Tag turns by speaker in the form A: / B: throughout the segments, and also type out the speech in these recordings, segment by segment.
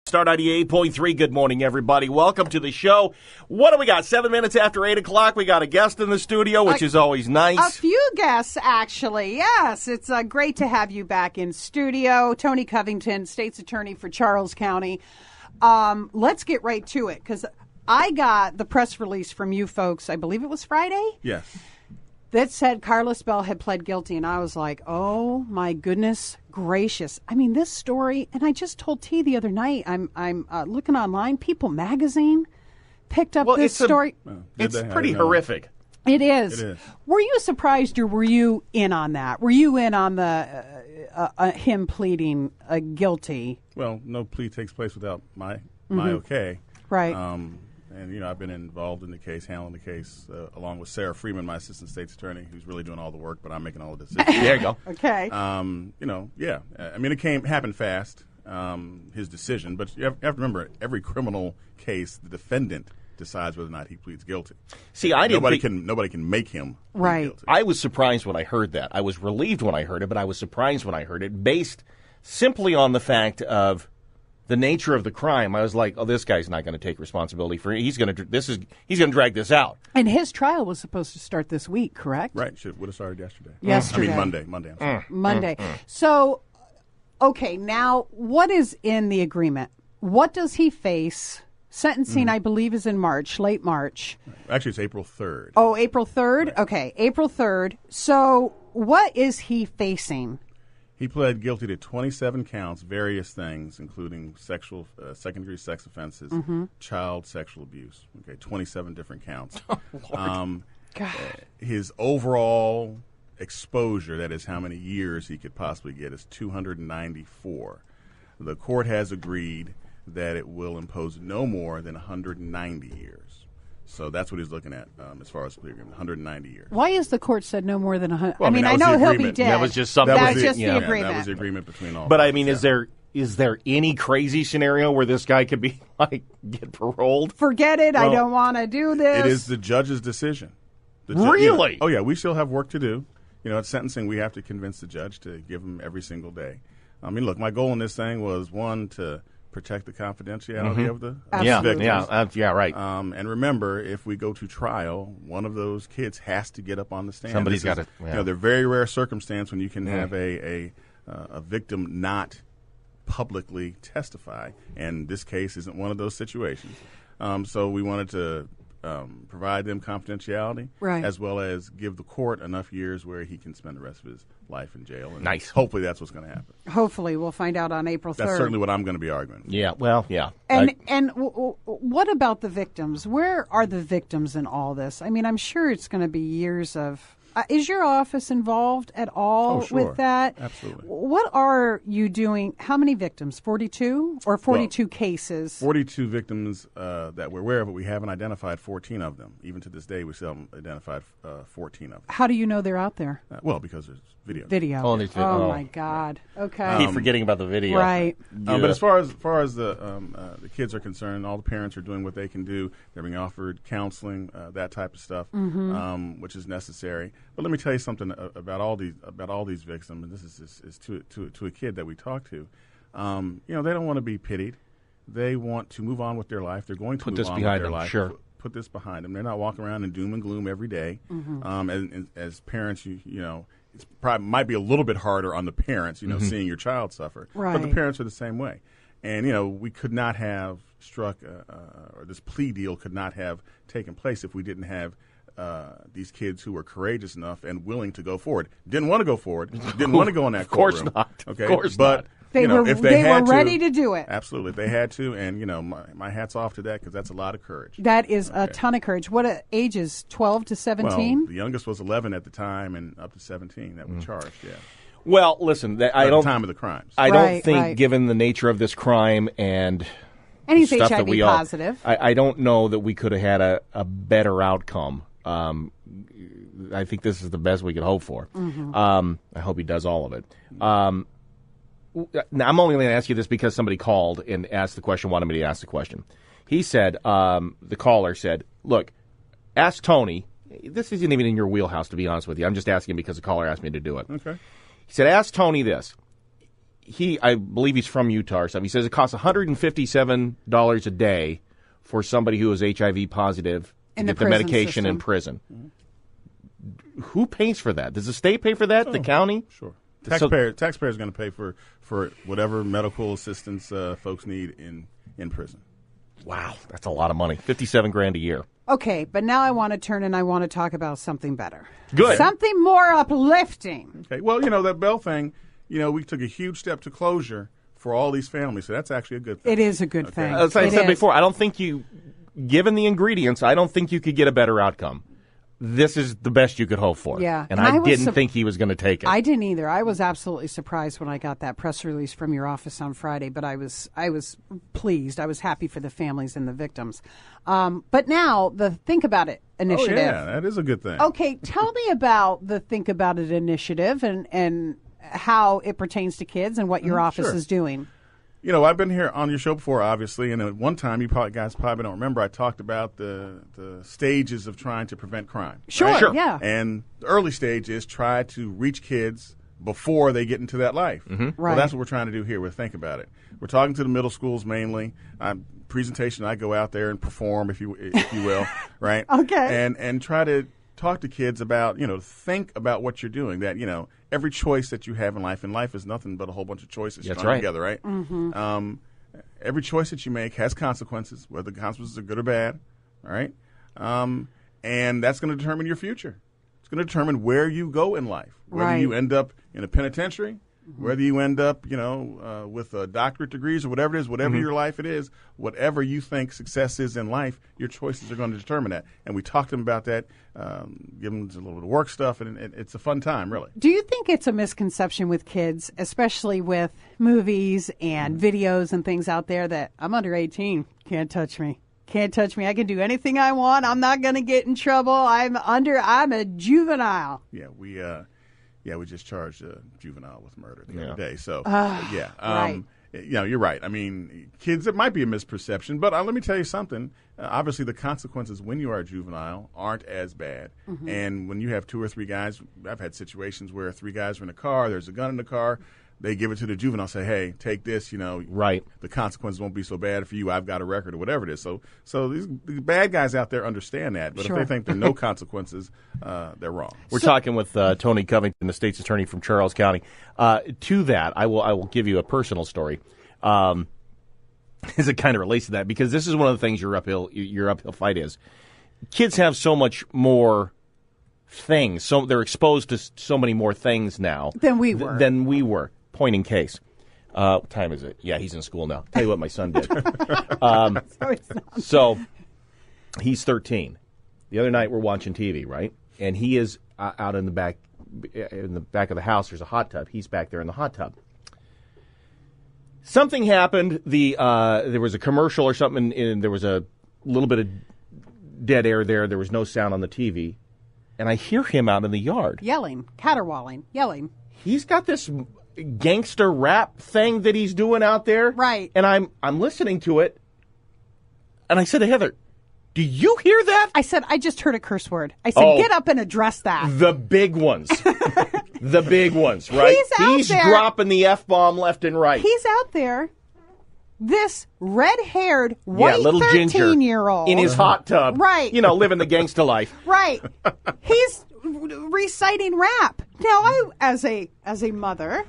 A: Start 98.3. Good morning, everybody. Welcome to the show. What do we got? 7 minutes after 8 o'clock. We got a guest in the studio, which is always nice.
B: A few guests, actually. Yes, it's great to have you back in studio. Tony Covington, State's Attorney for Charles County. Let's get right to it, because I got the press release from you folks, I believe it was Friday?
C: Yes.
B: That said Carlos Bell had pled guilty, and I was like, oh, my goodness gracious. I mean, this story, and I just told T the other night, I'm looking online, People Magazine picked up this story.
A: It's pretty horrific.
B: It is.
C: It is.
B: Were you surprised, or were you in on that? Were you in on the him pleading guilty?
C: Well, no plea takes place without my okay.
B: Right.
C: And, you know, I've been involved in the case, handling the case, along with Sarah Freeman, my assistant state's attorney, who's really doing all the work, but I'm making all the decisions.
A: There you go.
B: Okay.
C: You know, yeah. I mean, happened fast, his decision. But you have to remember, every criminal case, the defendant decides whether or not he pleads guilty.
A: See, I didn't
C: nobody can make him plead
B: Right.
C: guilty.
A: I was surprised when I heard that. I was relieved when I heard it, but I was surprised when I heard it, based simply on the fact of the nature of the crime. I was like, oh, this guy's not going to take responsibility for it. He's going to drag this out.
B: And his trial was supposed to start this week, correct?
C: Right. Would have started yesterday.
B: Yesterday.
C: I mean, Monday. I'm sorry.
B: Monday. So, okay, now what is in the agreement? What does he face? Sentencing, I believe, is in March, late March.
C: Actually, it's April 3rd.
B: Oh, April 3rd?
C: Right.
B: Okay, April 3rd. So what is he facing?
C: He pled guilty to 27 counts, various things, including second-degree sex offenses, child sexual abuse. Okay, 27 different counts.
B: God.
C: His overall exposure, that is how many years he could possibly get, is 294. The court has agreed that it will impose no more than 190 years. So that's what he's looking at as far as plea agreement, 190 years.
B: Why is the court said no more than 100?
C: Well,
B: I mean, I
C: that was
B: know
C: the
B: he'll be
C: agreement.
B: dead.
A: That was just something.
B: That was just the
C: Yeah,
B: agreement.
C: that was the agreement between all
A: But I
C: parties,
A: mean,
C: yeah.
A: is there any crazy scenario where this guy could be get paroled?
B: Forget it. I
C: Well,
B: don't want to do this.
C: It is the judge's decision.
A: Really?
C: Oh, yeah. We still have work to do. You know, at sentencing, we have to convince the judge to give him every single day. I mean, look, my goal in this thing was, one, to protect the confidentiality of the victims.
A: Yeah, right.
C: And remember, if we go to trial, one of those kids has to get up on the stand.
A: Somebody's got to.
C: You know, they're very rare circumstance when you can have a victim not publicly testify, and this case isn't one of those situations. So we wanted to provide them confidentiality,
B: right,
C: as well as give the court enough years where he can spend the rest of his life in jail. And
A: nice.
C: Hopefully that's what's going to happen.
B: Hopefully we'll find out on April 3rd.
C: That's certainly what I'm going to be arguing.
A: Yeah, well, yeah.
B: And what about the victims? Where are the victims in all this? I mean, I'm sure it's going to be years of... is your office involved at all with that?
C: Absolutely.
B: What are you doing? How many victims? 42 or 42 cases?
C: 42 victims that we're aware of, but we haven't identified 14 of them. Even to this day, we still haven't identified 14 of them.
B: How do you know they're out there?
C: Well, because there's video.
B: Oh, my God. Okay.
A: Keep forgetting about the video.
B: Right.
C: But as far as the kids are concerned, all the parents are doing what they can do. They're being offered counseling, that type of stuff, which is necessary. But let me tell you something about all these victims, and this is to a kid that we talked to. You know, they don't want to be pitied. They want to move on with their life. They're going to move on with their life.
A: Sure.
C: Put this behind them. They're not walking around in doom and gloom every day. And as parents, you know, it's probably might be a little bit harder on the parents, you know, seeing your child suffer.
B: Right.
C: But the parents are the same way. And, you know, we could not have struck, or this plea deal could not have taken place if we didn't have these kids who were courageous enough and willing to go forward. Didn't want to go forward. Didn't want to go in that courtroom.
A: Of course not.
C: Okay?
A: Of course
C: but,
A: not.
B: They
C: you know,
B: were
C: if they
B: were
C: had
B: ready to do it.
C: Absolutely. If they had to. And, you know, my hat's off to that because that's a lot of courage.
B: That is a ton of courage. What ages? 12 to 17?
C: Well, the youngest was 11 at the time and up to 17 that were charged, yeah.
A: Well, listen,
C: At the time of the crimes.
A: I don't
B: Right,
A: think,
B: right.
A: given the nature of this crime and
B: And he's
A: stuff
B: HIV
A: that we all,
B: positive.
A: I don't know that we could have had a better outcome. I think this is the best we could hope for. I hope he does all of it. Now, I'm only going to ask you this because somebody called and asked the question, wanted me to ask the question. He said, the caller said, look, ask Tony. This isn't even in your wheelhouse, to be honest with you. I'm just asking because the caller asked me to do it.
C: Okay.
A: He said, ask Tony this. I believe he's from Utah or something. He says it costs $157 a day for somebody who is HIV positive to get the medication in prison. Who pays for that? Does the state pay for that? The county?
C: Sure. Taxpayers going to pay for whatever medical assistance folks need in prison.
A: Wow, that's a lot of money. $57,000 a year.
B: Okay, but now I want to turn and I want to talk about something better.
A: Good.
B: Something more uplifting.
C: Okay. Well, that Bell thing, we took a huge step to closure for all these families, so that's actually a good thing.
B: It is a good thing.
A: As I said before, I don't think given the ingredients, I don't think you could get a better outcome. This is the best you could hope for.
B: Yeah.
A: And I didn't think he was going to take it.
B: I didn't either. I was absolutely surprised when I got that press release from your office on Friday, but I was pleased. I was happy for the families and the victims. But now, the Think About It initiative.
C: Oh, yeah, that is a good thing.
B: Okay, tell me about the Think About It initiative and how it pertains to kids and what your office is doing.
C: I've been here on your show before, obviously, and at one time, you guys probably don't remember, I talked about the stages of trying to prevent crime.
B: Sure,
C: right?
B: Yeah.
C: And the early stage is try to reach kids before they get into that life.
A: Mm-hmm.
B: Right.
C: Well, that's what we're trying to do here with Think About It. We're talking to the middle schools mainly. Presentation, I go out there and perform, if you will, right?
B: Okay.
C: And try to talk to kids about, think about what you're doing, that, every choice that you have in life is nothing but a whole bunch of choices strung together, right?
B: Mm-hmm.
C: Every choice that you make has consequences, whether the consequences are good or bad, all right? And that's going to determine your future. It's going to determine where you go in life, whether you end up in a penitentiary, whether you end up, with doctorate degrees or whatever it is, whatever your life it is, whatever you think success is in life, your choices are going to determine that. And we talked to them about that, give them a little bit of work stuff, and it's a fun time, really.
B: Do you think it's a misconception with kids, especially with movies and videos and things out there, that I'm under 18, can't touch me? Can't touch me. I can do anything I want. I'm not going to get in trouble. I'm a juvenile.
C: Yeah, we just charged a juvenile with murder the other day. So,
B: right.
C: You're right. I mean, kids, it might be a misperception, but let me tell you something. Obviously, the consequences when you are a juvenile aren't as bad. Mm-hmm. And when you have 2 or 3 guys, I've had situations where 3 guys are in a car, there's a gun in the car, they give it to the juvenile, say, hey, take this,
A: right.
C: The consequences won't be so bad for you. I've got a record or whatever it is. So these bad guys out there understand that. But if they think there are no consequences, they're wrong.
A: We're talking with Tony Covington, the state's attorney from Charles County. To that, I will give you a personal story. As it kind of relates to that, because this is one of the things your uphill fight is. Kids have so much more things. So they're exposed to so many more things now
B: than we were.
A: Point in case. What time is it? Yeah, he's in school now. Tell you what my son did. So he's 13. The other night we're watching TV, right? And he is out in the back of the house. There's a hot tub. He's back there in the hot tub. Something happened. There was a commercial or something, and there was a little bit of dead air there. There was no sound on the TV. And I hear him out in the yard.
B: Yelling, caterwauling, yelling.
A: He's got this gangster rap thing that he's doing out there.
B: Right.
A: And I'm listening to it. And I said to Heather, do you hear that?
B: I said, I just heard a curse word. I said, get up and address that.
A: The big ones. The big ones, right?
B: He's there.
A: Dropping the F-bomb left and right.
B: He's out there. This red-haired, white
A: little
B: 13-year-old.
A: In his hot tub.
B: Right.
A: Living the gangsta life.
B: Right. He's reciting rap. Now, I, as a mother,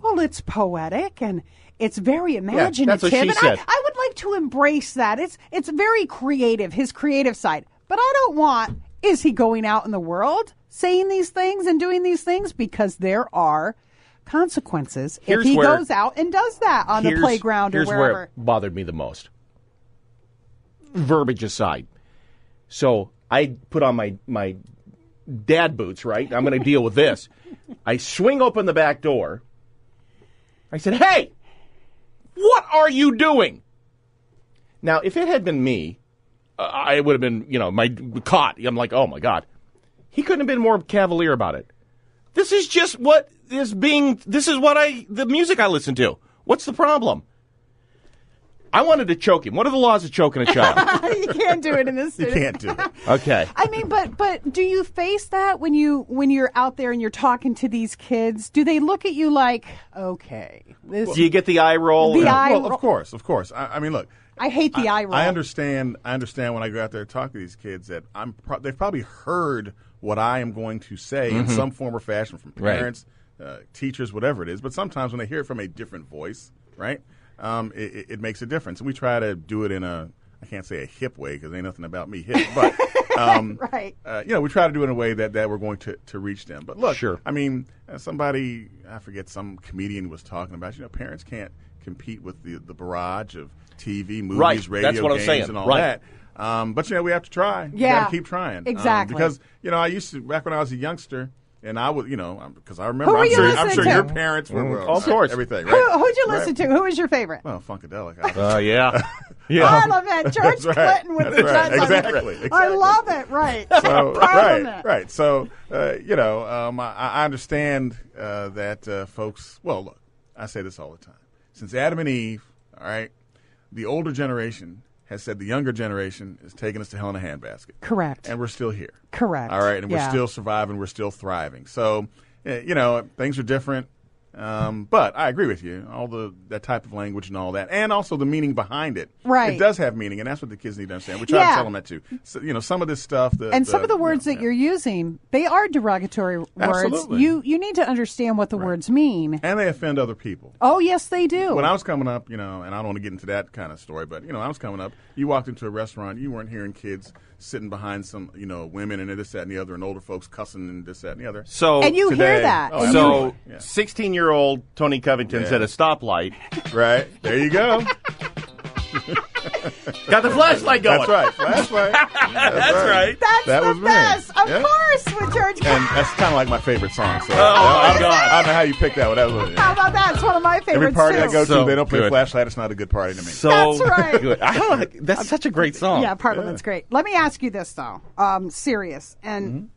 B: well, it's poetic and it's very imaginative.
A: That's what she said.
B: I would like to embrace that. It's very creative, his creative side. But I don't want, is he going out in the world saying these things and doing these things? Because there are consequences if he goes out and does that on the playground or wherever.
A: Here's where it bothered me the most. Verbiage aside. So I put on my dad boots, right? I'm going to deal with this. I swing open the back door. I said, hey, what are you doing? Now, if it had been me, I would have been, caught. I'm like, oh, my God. He couldn't have been more cavalier about it. This is just what the music I listen to. What's the problem? I wanted to choke him. What are the laws of choking a child?
B: You can't do it in this
C: You
B: studio.
C: can't do it.
A: Okay.
B: I mean, but do you face that when you're out there and you're talking to these kids? Do they look at you like, okay, this?
A: Do you get the eye roll?
B: The eye
C: Well,
B: roll.
C: of course. I mean, look.
B: I hate the eye roll.
C: I understand when I go out there and talk to these kids that they've probably heard what I am going to say in some form or fashion from parents, teachers, whatever it is. But sometimes when they hear it from a different voice, right, it makes a difference. And we try to do it in I can't say a hip way because ain't nothing about me hip, but
B: right.
C: we try to do it in a way that we're going to reach them. But look,
A: Sure.
C: I mean, I forget, some comedian was talking about, parents can't compete with the barrage of TV, movies,
A: Right.
C: radio,
A: That's what I'm
C: games,
A: saying.
C: and all
A: Right.
C: that. But we have to try. We
B: Yeah.
C: got to keep trying.
B: Exactly.
C: Because I used to, back when I was a youngster, and I would, because I remember,
B: Who were
C: I'm
B: you
C: sure
B: listening to?
C: your parents were
A: Of course.
C: everything. Right?
B: Who'd you listen to? Who was your favorite?
C: Well, Funkadelic.
A: Yeah.
B: Oh, I love that. George
C: That's right.
B: Clinton with
C: That's
B: the
C: right.
B: jets on.
C: Exactly.
B: I love it. Right.
C: So,
B: Parliament.
C: right. So, I understand that folks. Well, look, I say this all the time. Since Adam and Eve, all right, the older generation has said the younger generation is taking us to hell in a handbasket.
B: Correct.
C: And we're still here.
B: Correct.
C: All right, and we're
B: Yeah.
C: still surviving. We're still thriving. So, things are different. But I agree with you. All that type of language and all that, and also the meaning behind it.
B: Right.
C: It does have meaning, and that's what the kids need to understand. We try to tell them that too. So, some of this stuff.
B: Some of the words that you're using, they are derogatory words.
C: Absolutely.
B: You need to understand what the words mean.
C: and they offend other people.
B: Oh, yes, they do.
C: When I was coming up, and I don't want to get into that kind of story, but I was coming up. You walked into a restaurant, you weren't hearing kids sitting behind some, women and this, that, and the other, and older folks cussing and this, that, and the other.
A: So
B: and you
C: today-
B: hear that.
C: Oh,
B: And
A: So,
C: absolutely. Yeah.
A: 16-year-old Tony Covington's
C: Yeah.
A: at a stoplight.
C: Right there, you go.
A: Got the flashlight going.
C: That's right, flashlight.
A: That's right.
B: That's
C: That
B: the
C: was me.
B: best. Of
C: Yeah.
B: course, with George
C: And
B: Clinton.
C: that's kind of like my favorite song. So
A: my God.
C: I don't know how you picked that one. That was
B: How about that? It's one of my favorites,
C: every party
B: too.
C: I go to,
A: So
C: they don't play
A: good.
C: flashlight. It's not a good party to me.
A: So
B: That's right.
A: good. That's such a great song.
B: Yeah, Parliament's great. Let me ask you this, though. Serious. And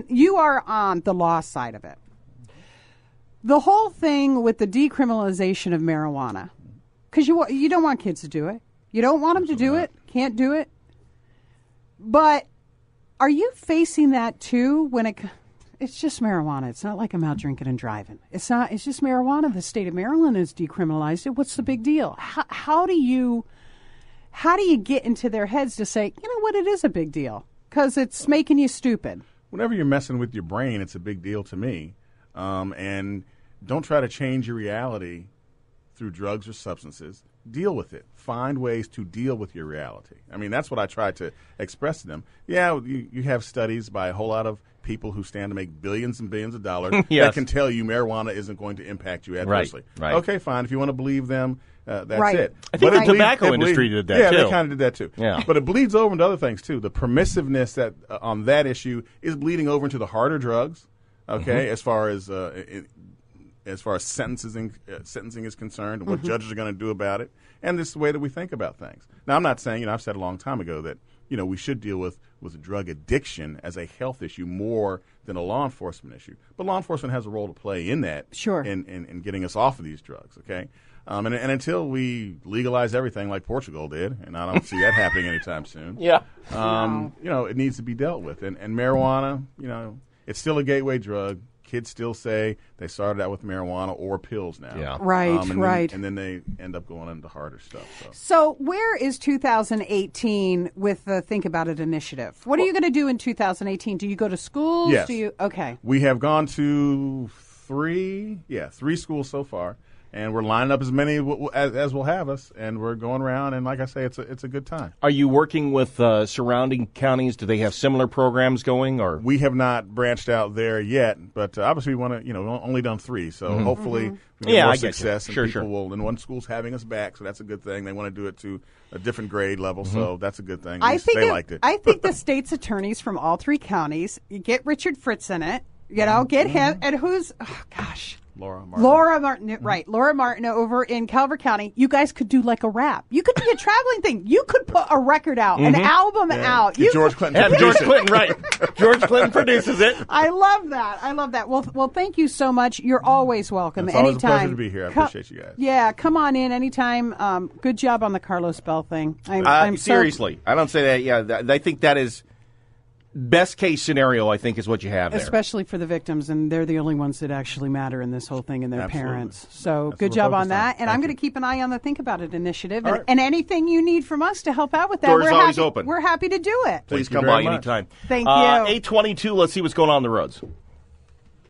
B: you are on the law side of it. The whole thing with the decriminalization of marijuana, because you don't want kids to do it. You don't want them to do it. Can't do it. But are you facing that, too, when it's just marijuana? It's not like I'm out drinking and driving. It's not. It's just marijuana. The state of Maryland has decriminalized it. What's the big deal? How do you get into their heads to say, you know what, it is a big deal because it's making you stupid?
C: Whenever you're messing with your brain, it's a big deal to me. And don't try to change your reality through drugs or substances. Deal with it. Find ways to deal with your reality. I mean, that's what I try to express to them. Yeah, you have studies by a whole lot of people who stand to make billions and billions of dollars
A: Yes.
C: that can tell you marijuana isn't going to impact you adversely.
A: Right.
C: Okay, fine. If you want to believe them, that's
B: Right.
C: it.
A: I think
C: But
A: the
C: it bleeds-
A: tobacco
C: it bleeds-
A: industry did that,
C: yeah,
A: too.
C: they kind of did that too.
A: Yeah.
C: But it bleeds over into other things too. The permissiveness that on that issue is bleeding over into the harder drugs. Okay, as far as sentencing is concerned, and what judges are going to do about it, and this is the way that we think about things. Now, I'm not saying, I've said a long time ago that we should deal with drug addiction as a health issue more than a law enforcement issue. But law enforcement has a role to play in that,
B: Sure,
C: in getting us off of these drugs. Okay, and until we legalize everything like Portugal did, and I don't see that happening anytime soon.
A: Yeah.
C: It needs to be dealt with, and marijuana, it's still a gateway drug. Kids still say they started out with marijuana or pills now.
A: Yeah.
B: Right, right.
C: And then they end up going into harder stuff.
B: So where is 2018 with the Think About It initiative? What are you going to do in 2018? Do you go to schools?
C: Yes.
B: Okay.
C: We have gone to three schools so far, and we're lining up as many as will have us, and we're going around, and like I say, it's a good time.
A: Are you working with surrounding counties? Do they have similar programs going? Or
C: We have not branched out there yet, but obviously we want to, we've only done three, so hopefully we get more
A: I get you.
C: success. And
A: Sure,
C: people
A: sure.
C: will, and one school's having us back, so that's a good thing. They want to do it to a different grade level, so that's a good thing. At
B: I
C: least
B: think
C: they liked it.
B: I think the state's attorneys from all three counties, you get Richard Fritz in it, get him, and who's, oh gosh.
C: Laura Martin.
B: Laura Martin, right. Laura Martin over in Calvert County. You guys could do like a rap. You could be a traveling thing. You could put a record out, an album out.
C: Get George Clinton.
A: Have George Clinton, right. George Clinton produces it.
B: I love that. I love that. Well, thank you so much. You're always welcome.
C: It's always
B: anytime.
C: a pleasure to be here. I appreciate you guys.
B: Yeah, come on in anytime. Good job on the Carlos Bell thing. I'm
A: seriously, I don't say that. Yeah, I think that is best case scenario. I think is what you have there,
B: especially for the victims, and they're the only ones that actually matter in this whole thing, and their
C: Absolutely.
B: parents. So
C: That's
B: good
C: what
B: job
C: we're
B: on
C: focused
B: that.
C: on.
B: And I'm
C: Thank
B: going
C: you.
B: to keep an eye on the Think About It initiative,
C: All
B: and,
C: right.
B: and anything you need from us to help out with that.
A: Doors
B: we're
A: always
B: happy,
A: open.
B: We're happy to do it.
A: Please
C: Thank you
A: come
C: very
A: by
C: much.
A: anytime.
B: Thank you.
A: 8:22. Let's see what's going on the roads.